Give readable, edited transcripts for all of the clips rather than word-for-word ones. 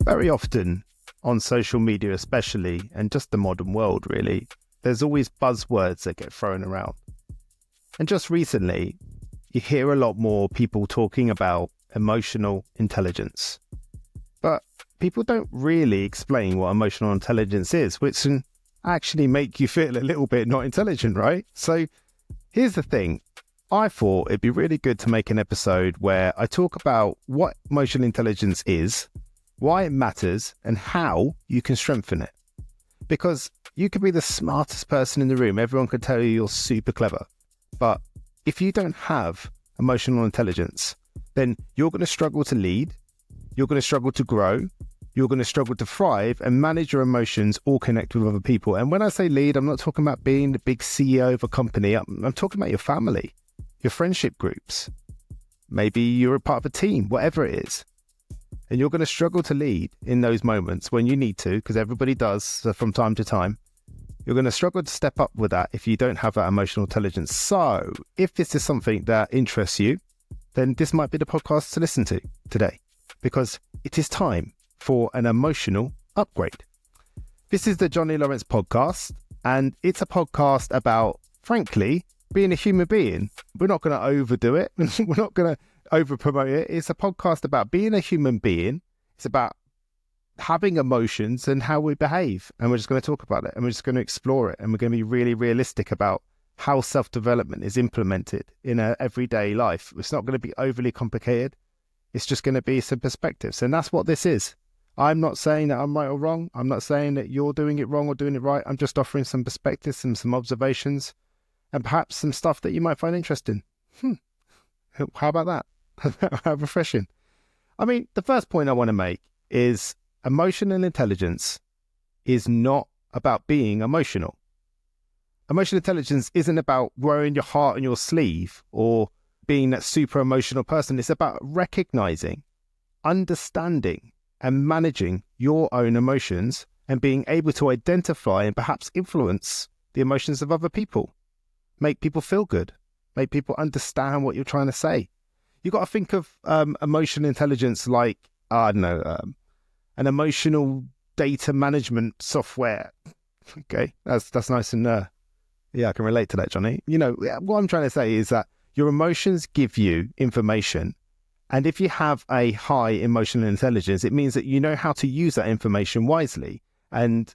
Very often on social media especially, and just the modern world really, there's always buzzwords that get thrown around. And just recently, you hear a lot more people talking about emotional intelligence. But people don't really explain what emotional intelligence is, which can actually make you feel a little bit not intelligent, right? So here's the thing. I thought it'd be really good to make an episode where I talk about what emotional intelligence is, why it matters, and how you can strengthen it. Because you could be the smartest person in the room. Everyone could tell you you're super clever. But if you don't have emotional intelligence, then you're going to struggle to lead, you're going to struggle to grow, you're going to struggle to thrive and manage your emotions or connect with other people. And when I say lead, I'm not talking about being the big CEO of a company. I'm talking about your family, your friendship groups. Maybe you're a part of a team, whatever it is. And you're going to struggle to lead in those moments when you need to, because everybody does from time to time. You're going to struggle to step up with that if you don't have that emotional intelligence. So if this is something that interests you, then this might be the podcast to listen to today, because it is time for an emotional upgrade. This is the Johnny Lawrence podcast, and it's a podcast about, frankly, being a human being. We're not going to overdo it. We're not going to over promote it. It's a podcast about being a human being. It's about having emotions and how we behave. And we're just going to talk about it, and we're just going to explore it. And we're going to be really realistic about how self-development is implemented in our everyday life. It's not going to be overly complicated. It's just going to be some perspectives. And that's what this is. I'm not saying that I'm right or wrong. I'm not saying that you're doing it wrong or doing it right. I'm just offering some perspectives and some observations and perhaps some stuff that you might find interesting. How about that? How refreshing. I mean, the first point I want to make is emotional intelligence is not about being emotional. Emotional intelligence isn't about wearing your heart on your sleeve or being that super emotional person. It's about recognizing, understanding, and managing your own emotions and being able to identify and perhaps influence the emotions of other people. Make people feel good. Make people understand what you're trying to say. You've got to think of emotional intelligence like, an emotional data management software. Okay, that's nice and I can relate to that, Johnny. You know, what I'm trying to say is that your emotions give you information. And if you have a high emotional intelligence, it means that you know how to use that information wisely. And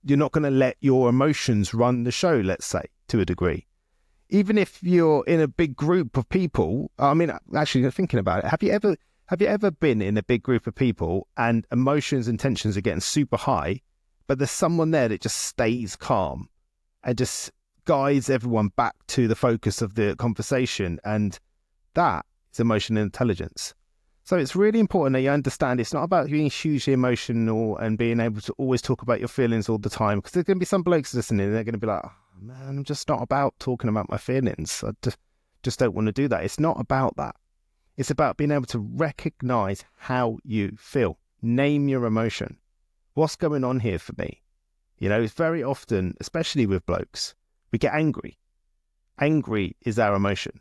you're not going to let your emotions run the show, let's say, to a degree. Even if you're in a big group of people, I mean, actually thinking about it, have you ever been in a big group of people and emotions and tensions are getting super high, but there's someone there that just stays calm and just guides everyone back to the focus of the conversation? And that is emotional intelligence. So it's really important that you understand it's not about being hugely emotional and being able to always talk about your feelings all the time, because there's going to be some blokes listening and they're going to be like, oh, man, I'm just not about talking about my feelings. I just don't want to do that. It's not about that. It's about being able to recognize how you feel. Name your emotion. What's going on here for me? You know, it's very often, especially with blokes, we get angry. Angry is our emotion.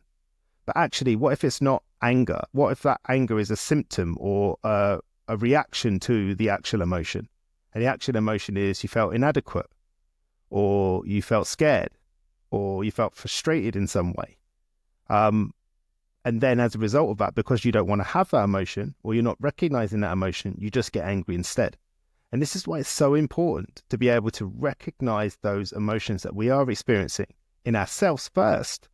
But actually, what if it's not anger? What if that anger is a symptom or a reaction to the actual emotion? And the actual emotion is you felt inadequate, or you felt scared, or you felt frustrated in some way. And then as a result of that, because you don't want to have that emotion, or you're not recognizing that emotion, you just get angry instead. And this is why it's so important to be able to recognize those emotions that we are experiencing in ourselves first,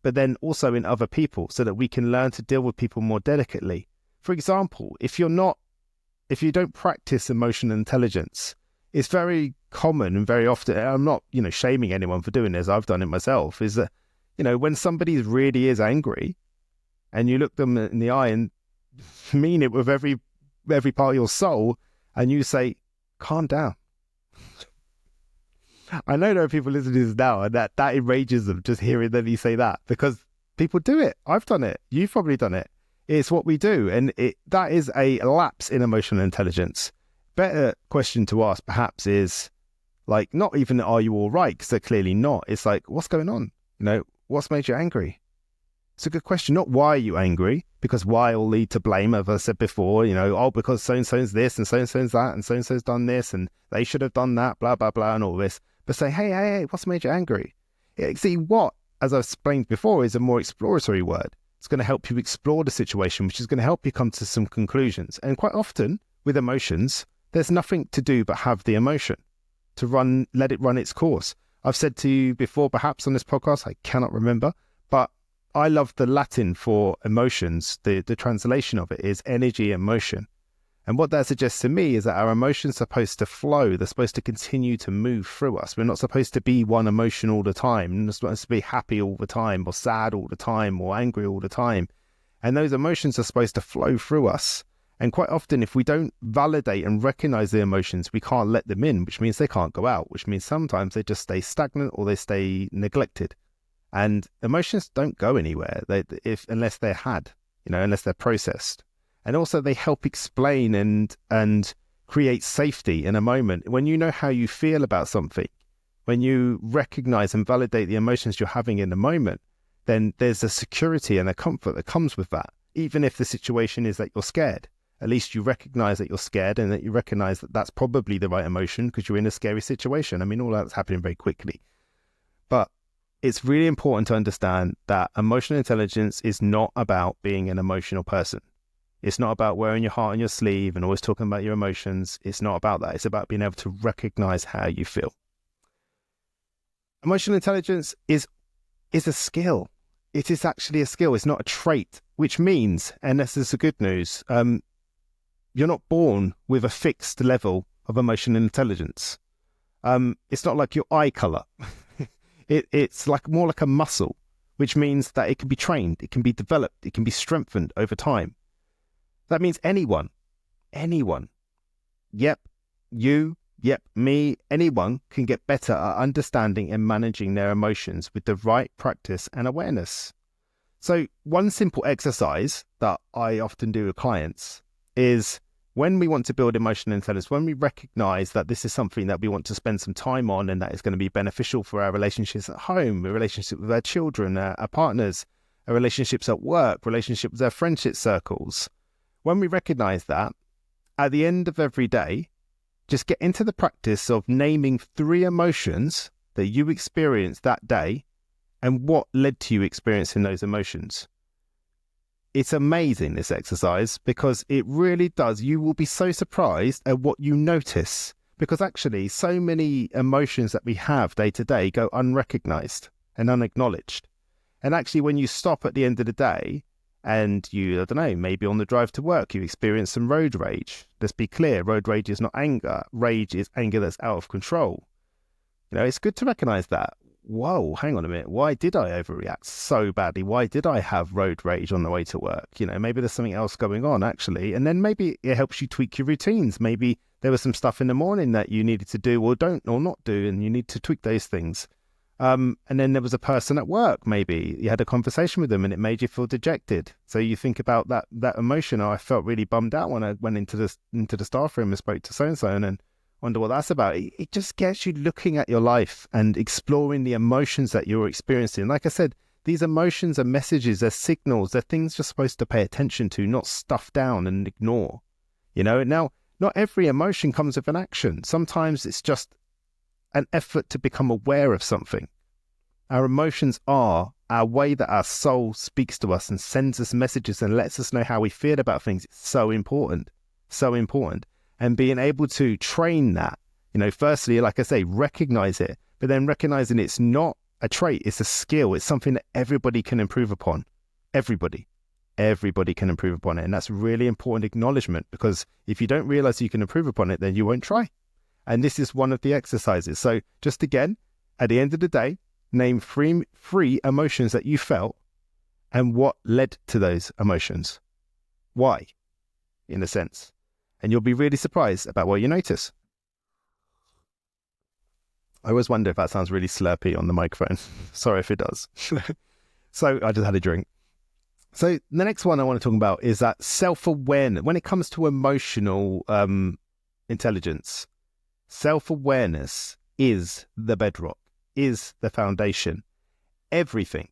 but then also in other people, so that we can learn to deal with people more delicately. For example, if you don't practice emotional intelligence, it's very common and very often, I'm not, shaming anyone for doing this, I've done it myself, is that, when somebody really is angry and you look them in the eye and mean it with every part of your soul, and you say, calm down. I know there are people listening to this now and that enrages them just hearing them you say that, because people do it. I've done it. You've probably done it. It's what we do. And that is a lapse in emotional intelligence. Better question to ask perhaps is like, not even are you all right? Because they're clearly not. It's like, what's going on? What's made you angry? It's a good question. Not why are you angry, because why all lead to blame, as I said before, because so-and-so's this and so-and-so's that and so-and-so's done this and they should have done that, blah, blah, blah, and all this. But say, hey, what's made you angry? See, what, as I've explained before, is a more exploratory word. It's going to help you explore the situation, which is going to help you come to some conclusions. And quite often with emotions, there's nothing to do but have the emotion to let it run its course. I've said to you before, perhaps on this podcast, I cannot remember, but I love the Latin for emotions. The translation of it is energy and motion. And what that suggests to me is that our emotions are supposed to flow. They're supposed to continue to move through us. We're not supposed to be one emotion all the time. We're not supposed to be happy all the time or sad all the time or angry all the time. And those emotions are supposed to flow through us. And quite often, if we don't validate and recognize the emotions, we can't let them in, which means they can't go out, which means sometimes they just stay stagnant or they stay neglected. And emotions don't go anywhere unless they're unless they're processed. And also they help explain and create safety in a moment. When you know how you feel about something, when you recognize and validate the emotions you're having in the moment, then there's a security and a comfort that comes with that. Even if the situation is that you're scared, at least you recognize that you're scared and that you recognize that that's probably the right emotion because you're in a scary situation. I mean, all that's happening very quickly. But it's really important to understand that emotional intelligence is not about being an emotional person. It's not about wearing your heart on your sleeve and always talking about your emotions. It's not about that. It's about being able to recognize how you feel. Emotional intelligence is a skill. It is actually a skill. It's not a trait, which means, and this is the good news, you're not born with a fixed level of emotional intelligence. It's not like your eye color. It's more like a muscle, which means that it can be trained, it can be developed, it can be strengthened over time. That means anyone, yep, you, yep, me, anyone can get better at understanding and managing their emotions with the right practice and awareness. So one simple exercise that I often do with clients is when we want to build emotional intelligence, when we recognize that this is something that we want to spend some time on and that is going to be beneficial for our relationships at home, a relationship with our children, our partners, our relationships at work, relationships with our friendship circles. When we recognize that, at the end of every day, just get into the practice of naming 3 emotions that you experienced that day and what led to you experiencing those emotions. It's amazing, this exercise, because it really does. You will be so surprised at what you notice, because actually so many emotions that we have day to day go unrecognized and unacknowledged. And actually when you stop at the end of the day, and you, I don't know, maybe on the drive to work, you experience some road rage. Let's be clear, road rage is not anger. Rage is anger that's out of control. It's good to recognize that. Whoa, hang on a minute. Why did I overreact so badly? Why did I have road rage on the way to work? Maybe there's something else going on actually. And then maybe it helps you tweak your routines. Maybe there was some stuff in the morning that you needed to do or not do, and you need to tweak those things. And then there was a person at work, maybe you had a conversation with them and it made you feel dejected. So you think about that emotion. I felt really bummed out when I went into the staff room and spoke to so-and-so and wonder what that's about. It just gets you looking at your life and exploring the emotions that you're experiencing. Like I said, these emotions are messages, they're signals, they're things you're supposed to pay attention to, not stuff down and ignore. Now, not every emotion comes with an action. Sometimes it's just an effort to become aware of something. Our emotions are our way that our soul speaks to us and sends us messages and lets us know how we feel about things. It's so important. And being able to train that, firstly, like I say, recognize it, but then recognizing it's not a trait, it's a skill. It's something that everybody can improve upon. Everybody can improve upon it. And that's really important acknowledgement, because if you don't realize you can improve upon it, then you won't try. And this is one of the exercises. So just again, at the end of the day, name 3 emotions that you felt and what led to those emotions. Why, in a sense. And you'll be really surprised about what you notice. I always wonder if that sounds really slurpy on the microphone. Sorry if it does. So I just had a drink. So the next one I want to talk about is that self-awareness. When it comes to emotional intelligence, self-awareness is the bedrock, is the foundation. Everything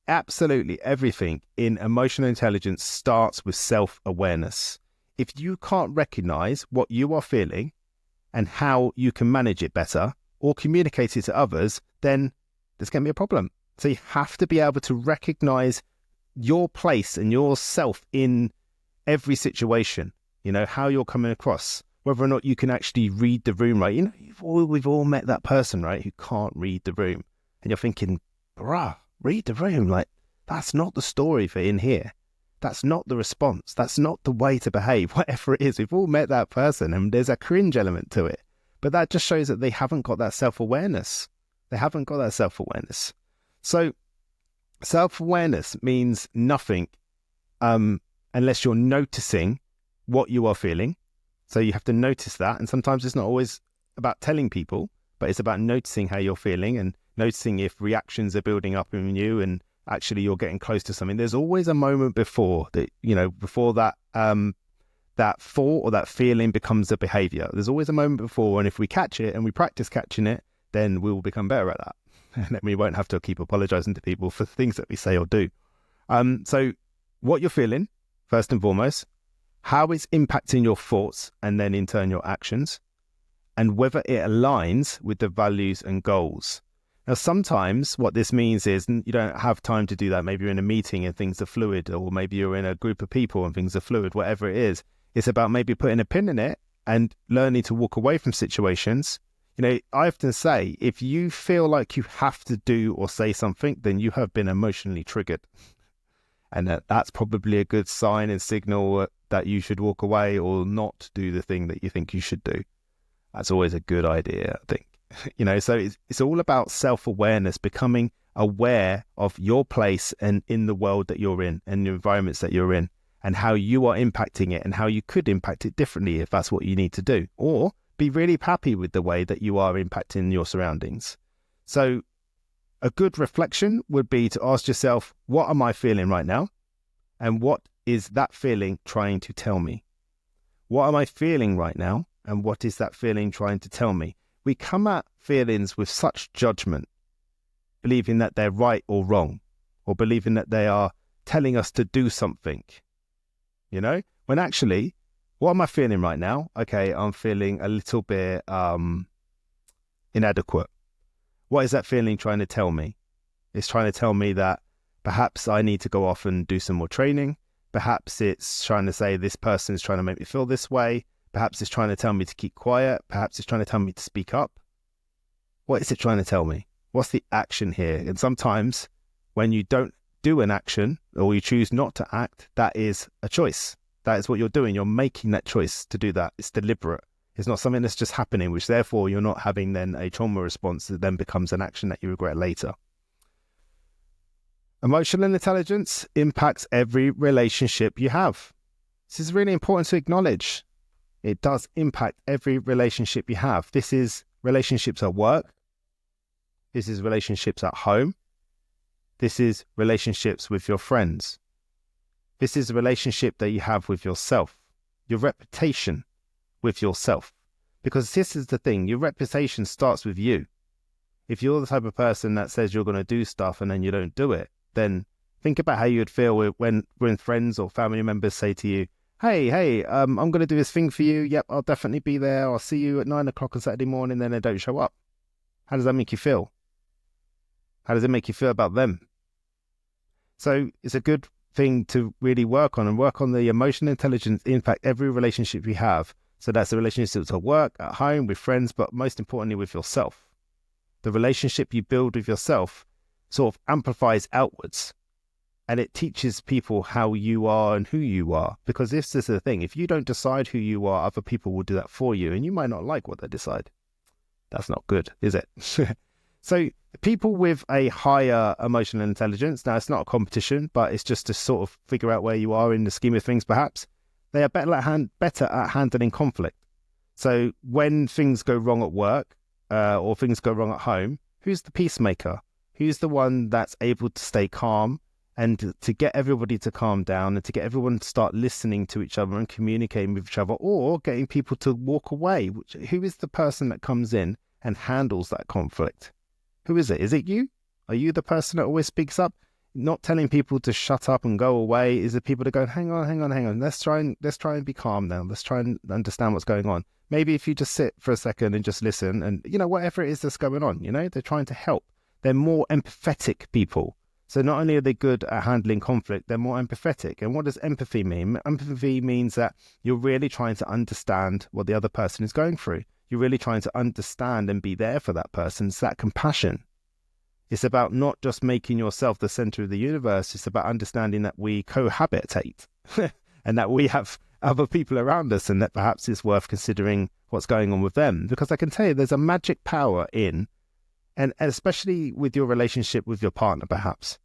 Absolutely everything in emotional intelligence starts with self-awareness. If you can't recognize what you are feeling and how you can manage it better or communicate it to others, then there's going to be a problem. So you have to be able to recognize your place and yourself in every situation, how you're coming across, whether or not you can actually read the room right. We've all met that person, right, who can't read the room. And you're thinking, bruh, read the room. Like, that's not the story for in here. That's not the response. That's not the way to behave, whatever it is. We've all met that person and there's a cringe element to it. But that just shows that they haven't got that self-awareness. So self-awareness means nothing unless you're noticing what you are feeling. So you have to notice that. And sometimes it's not always about telling people, but it's about noticing how you're feeling and noticing if reactions are building up in you and actually you're getting close to something. There's always a moment before that, before that that thought or that feeling becomes a behavior. There's always a moment before, and if we catch it and we practice catching it, then we will become better at that. And then we won't have to keep apologizing to people for things that we say or do. So what you're feeling, first and foremost, how it's impacting your thoughts and then in turn your actions, and whether it aligns with the values and goals. Now, sometimes what this means is you don't have time to do that. Maybe you're in a meeting and things are fluid, or maybe you're in a group of people and things are fluid, whatever it is. It's about maybe putting a pin in it and learning to walk away from situations. I often say, if you feel like you have to do or say something, then you have been emotionally triggered. And that's probably a good sign and signal that you should walk away or not do the thing that you think you should do. That's always a good idea, I think. So it's all about self-awareness, becoming aware of your place and in the world that you're in and the environments that you're in and how you are impacting it and how you could impact it differently if that's what you need to do, or be really happy with the way that you are impacting your surroundings. So a good reflection would be to ask yourself, what am I feeling right now? And what is that feeling trying to tell me? What am I feeling right now? And what is that feeling trying to tell me? We come at feelings with such judgment, believing that they're right or wrong, or believing that they are telling us to do something, when actually, what am I feeling right now? Okay, I'm feeling a little bit inadequate. What is that feeling trying to tell me? It's trying to tell me that perhaps I need to go off and do some more training. Perhaps it's trying to say this person is trying to make me feel this way. Perhaps it's trying to tell me to keep quiet. Perhaps it's trying to tell me to speak up. What is it trying to tell me? What's the action here? And sometimes when you don't do an action or you choose not to act, that is a choice. That is what you're doing. You're making that choice to do that. It's deliberate. It's not something that's just happening, which therefore you're not having then a trauma response that then becomes an action that you regret later. Emotional intelligence impacts every relationship you have. This is really important to acknowledge. It does impact every relationship you have. This is relationships at work. This is relationships at home. This is relationships with your friends. This is a relationship that you have with yourself, your reputation with yourself. Because this is the thing, your reputation starts with you. If you're the type of person that says you're going to do stuff and then you don't do it, then think about how you would feel when friends or family members say to you, hey, I'm going to do this thing for you. Yep, I'll definitely be there. I'll see you at 9 o'clock on Saturday morning. Then they don't show up. How does that make you feel? How does it make you feel about them? So it's a good thing to really work on the emotional intelligence impact every relationship you have. So that's the relationships at work, at home, with friends, but most importantly with yourself. The relationship you build with yourself sort of amplifies outwards. And it teaches people how you are and who you are. Because this is the thing, if you don't decide who you are, other people will do that for you. And you might not like what they decide. That's not good, is it? So people with a higher emotional intelligence, now it's not a competition, but it's just to sort of figure out where you are in the scheme of things perhaps, they are better at handling conflict. So when things go wrong at work or things go wrong at home, who's the peacemaker? Who's the one that's able to stay calm and to get everybody to calm down and to get everyone to start listening to each other and communicating with each other, or getting people to walk away? Who is the person that comes in and handles that conflict? Who is it? Is it you? Are you the person that always speaks up? Not telling people to shut up and go away. Is the people to go, hang on. Let's try and be calm now. Let's try and understand what's going on. Maybe if you just sit for a second and just listen and, whatever it is that's going on, they're trying to help. They're more empathetic people. So not only are they good at handling conflict, they're more empathetic. And what does empathy mean? Empathy means that you're really trying to understand what the other person is going through. You're really trying to understand and be there for that person. It's that compassion. It's about not just making yourself the center of the universe. It's about understanding that we cohabitate and that we have other people around us, and that perhaps it's worth considering what's going on with them. Because I can tell you there's a magic power in, and especially with your relationship with your partner, perhaps,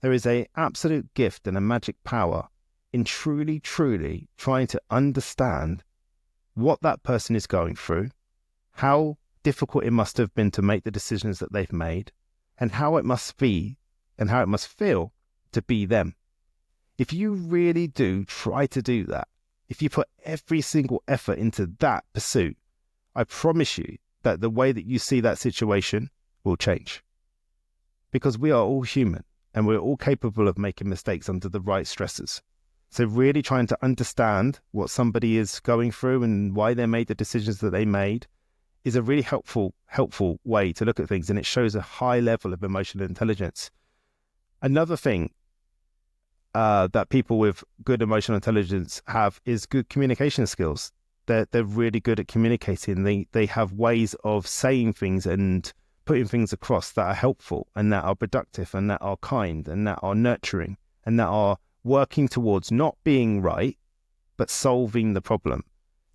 there is an absolute gift and a magic power in truly trying to understand what that person is going through, how difficult it must have been to make the decisions that they've made, and how it must be and how it must feel to be them. If you really do try to do that, if you put every single effort into that pursuit, I promise you that the way that you see that situation will change. Because we are all human and we're all capable of making mistakes under the right stresses. So really trying to understand what somebody is going through and why they made the decisions that they made is a really helpful way to look at things, and it shows a high level of emotional intelligence. Another thing that people with good emotional intelligence have is good communication skills. They're really good at communicating. They have ways of saying things and putting things across that are helpful and that are productive and that are kind and that are nurturing and that are working towards not being right, but solving the problem.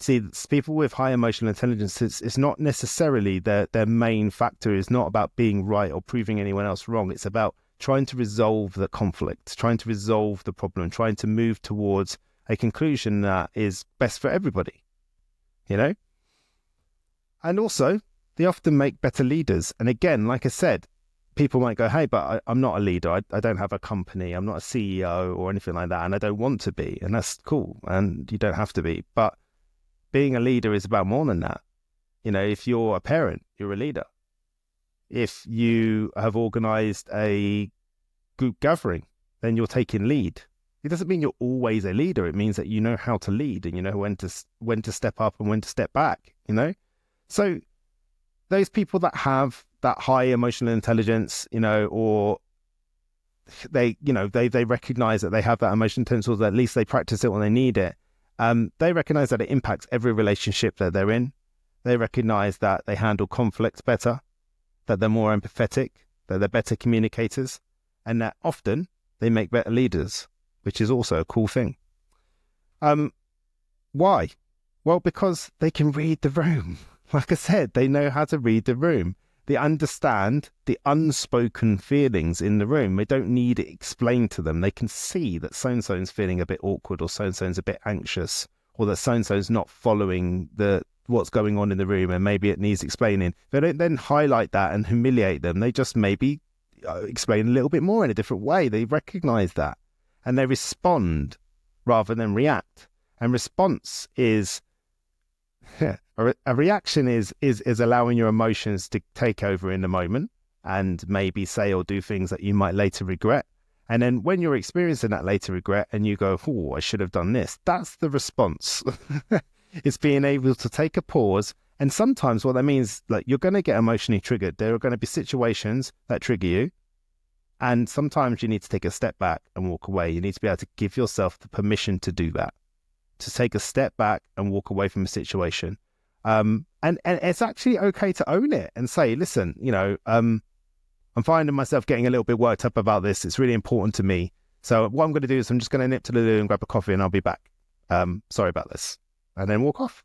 See, people with high emotional intelligence, it's not necessarily their main factor is not about being right or proving anyone else wrong. It's about trying to resolve the conflict, trying to resolve the problem, trying to move towards a conclusion that is best for everybody, And also, they often make better leaders. And again, like I said, people might go, hey, but I'm not a leader. I don't have a company. I'm not a CEO or anything like that. And I don't want to be. And that's cool. And you don't have to be. But being a leader is about more than that. If you're a parent, you're a leader. If you have organized a group gathering, then you're taking lead. It doesn't mean you're always a leader. It means that you know how to lead and you know when to step up and when to step back, So those people that have that high emotional intelligence, or they recognize that they have that emotional intelligence, or that at least they practice it when they need it. They recognize that it impacts every relationship that they're in. They recognize that they handle conflict better, that they're more empathetic, that they're better communicators, and that often they make better leaders, which is also a cool thing. Why? Well, because they can read the room. Like I said, they know how to read the room. They understand the unspoken feelings in the room. They don't need it explained to them. They can see that so-and-so's feeling a bit awkward, or so-and-so's a bit anxious, or that so-and-so's not following what's going on in the room and maybe it needs explaining. They don't then highlight that and humiliate them. They just maybe explain a little bit more in a different way. They recognize that and they respond rather than react. And response is... a reaction is allowing your emotions to take over in the moment and maybe say or do things that you might later regret. And then when you're experiencing that later regret and you go, oh, I should have done this, that's the response. It's being able to take a pause. And sometimes what that means, like, you're going to get emotionally triggered. There are going to be situations that trigger you. And sometimes you need to take a step back and walk away. You need to be able to give yourself the permission to do that, to take a step back and walk away from a situation. And it's actually okay to own it and say, listen, I'm finding myself getting a little bit worked up about this. It's really important to me. So what I'm going to do is I'm just going to nip to the loo and grab a coffee and I'll be back. Sorry about this. And then walk off,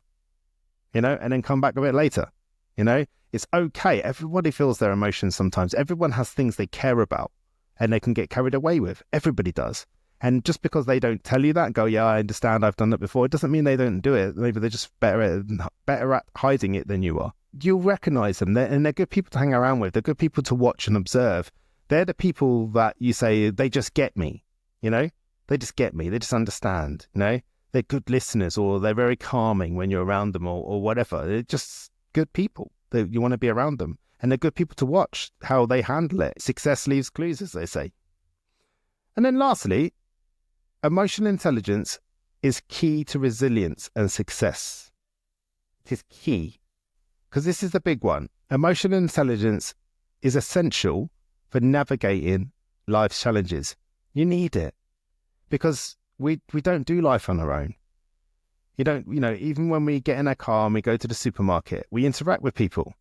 and then come back a bit later. It's okay. Everybody feels their emotions sometimes. Everyone has things they care about and they can get carried away with. Everybody does. And just because they don't tell you that and go, yeah, I understand, I've done that before, it doesn't mean they don't do it. Maybe they're just better at hiding it than you are. You'll recognize them, and they're good people to hang around with. They're good people to watch and observe. They're the people that you say, they just get me, They just get me. They just understand, They're good listeners, or they're very calming when you're around them, or whatever. They're just good people. You want to be around them. And they're good people to watch how they handle it. Success leaves clues, as they say. And then lastly, emotional intelligence is key to resilience and success. It is key, because this is the big one. Emotional intelligence is essential for navigating life's challenges. You need it, because we don't do life on our own. Even when we get in our car and we go to the supermarket, we interact with people,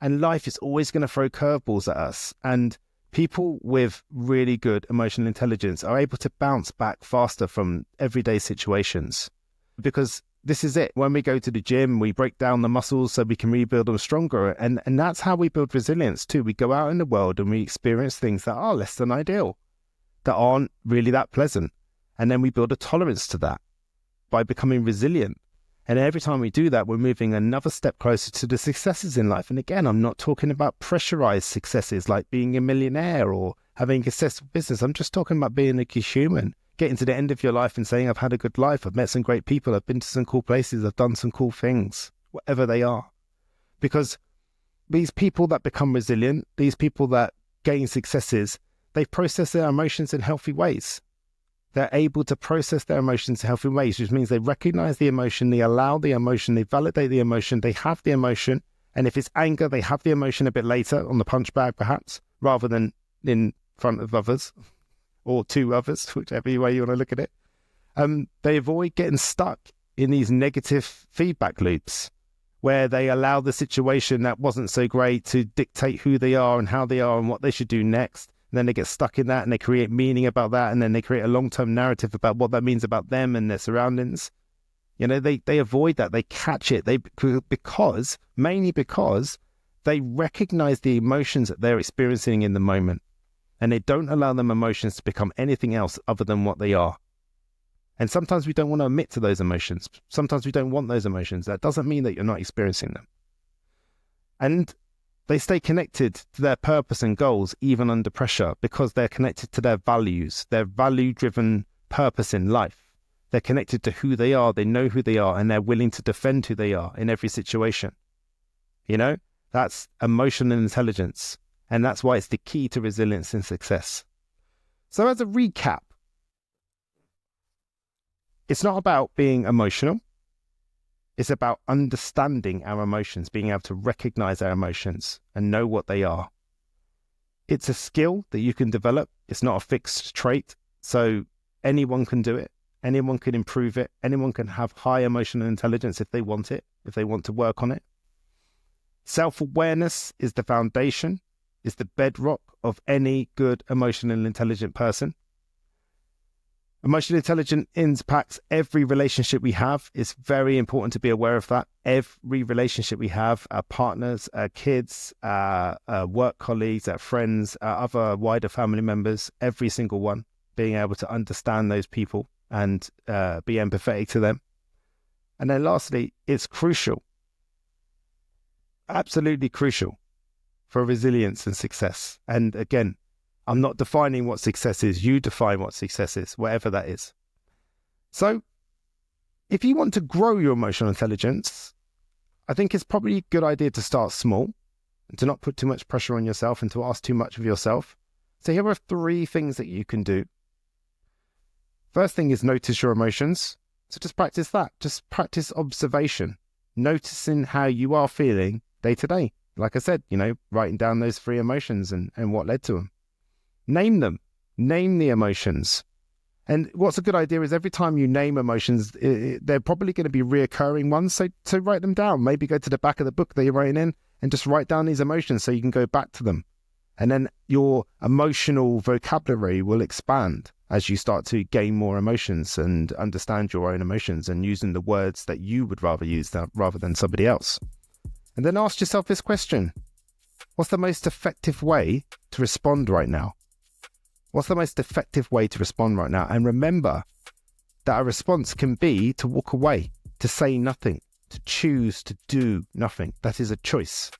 and life is always going to throw curveballs at us. And people with really good emotional intelligence are able to bounce back faster from everyday situations, because this is it. When we go to the gym, we break down the muscles so we can rebuild them stronger. And that's how we build resilience too. We go out in the world and we experience things that are less than ideal, that aren't really that pleasant. And then we build a tolerance to that by becoming resilient. And every time we do that, we're moving another step closer to the successes in life. And again, I'm not talking about pressurized successes like being a millionaire or having a successful business. I'm just talking about being a human, getting to the end of your life and saying, I've had a good life. I've met some great people. I've been to some cool places. I've done some cool things, whatever they are. Because these people that become resilient, these people that gain successes, they process their emotions in healthy ways. They're able to process their emotions in healthy ways, which means they recognize the emotion, they allow the emotion, they validate the emotion, they have the emotion. And if it's anger, they have the emotion a bit later on the punch bag, perhaps, rather than in front of others or to others, whichever way you want to look at it. They avoid getting stuck in these negative feedback loops where they allow the situation that wasn't so great to dictate who they are and how they are and what they should do next. And then they get stuck in that and they create meaning about that. And then they create a long-term narrative about what that means about them and their surroundings. They avoid that. They catch it. Mainly because they recognize the emotions that they're experiencing in the moment. And they don't allow them emotions to become anything else other than what they are. And sometimes we don't want to admit to those emotions. Sometimes we don't want those emotions. That doesn't mean that you're not experiencing them. And they stay connected to their purpose and goals even under pressure because they're connected to their values, their value-driven purpose in life. They're connected to who they are, they know who they are, and they're willing to defend who they are in every situation. That's emotional intelligence, and that's why it's the key to resilience and success. So as a recap, it's not about being emotional. It's about understanding our emotions, being able to recognize our emotions and know what they are. It's a skill that you can develop. It's not a fixed trait. So anyone can do it. Anyone can improve it. Anyone can have high emotional intelligence if they want it, if they want to work on it. Self-awareness is the foundation, is the bedrock of any good emotional and intelligent person. Emotional intelligence impacts every relationship we have. It's very important to be aware of that. Every relationship we have, our partners, our kids, our work colleagues, our friends, our other wider family members, every single one, being able to understand those people and be empathetic to them. And then lastly, it's crucial, absolutely crucial for resilience and success. And again, I'm not defining what success is. You define what success is, whatever that is. So if you want to grow your emotional intelligence, I think it's probably a good idea to start small and to not put too much pressure on yourself and to ask too much of yourself. So here are 3 things that you can do. First thing is notice your emotions. So just practice that. Just practice observation, noticing how you are feeling day to day. Like I said, writing down those 3 emotions and what led to them. Name them. Name the emotions. And what's a good idea is every time you name emotions, they're probably going to be reoccurring ones. So write them down. Maybe go to the back of the book that you're writing in and just write down these emotions so you can go back to them. And then your emotional vocabulary will expand as you start to gain more emotions and understand your own emotions and using the words that you would rather use rather than somebody else. And then ask yourself this question. What's the most effective way to respond right now? What's the most effective way to respond right now? And remember that a response can be to walk away, to say nothing, to choose to do nothing. That is a choice.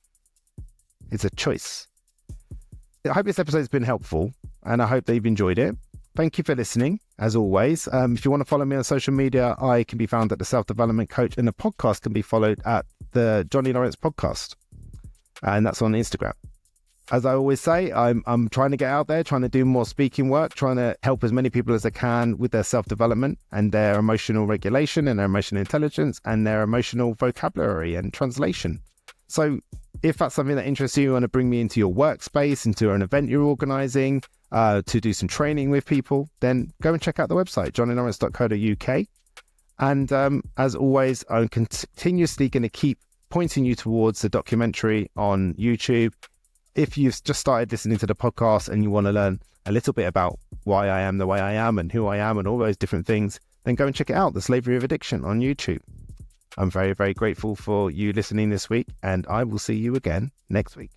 It's a choice. I hope this episode has been helpful and I hope that you've enjoyed it. Thank you for listening, as always. If you want to follow me on social media, I can be found at The Self-Development Coach, and the podcast can be followed at the Johnny Lawrence Podcast. And that's on Instagram. As I always say, I'm trying to get out there, trying to do more speaking work, trying to help as many people as I can with their self-development and their emotional regulation and their emotional intelligence and their emotional vocabulary and translation. So if that's something that interests you want to bring me into your workspace, into an event you're organizing, to do some training with people, then go and check out the website, johnlawrence.co.uk. And as always, I'm continuously going to keep pointing you towards the documentary on YouTube. If you've just started listening to the podcast and you want to learn a little bit about why I am the way I am and who I am and all those different things, then go and check it out, The Slavery of Addiction on YouTube. I'm very, very grateful for you listening this week, and I will see you again next week.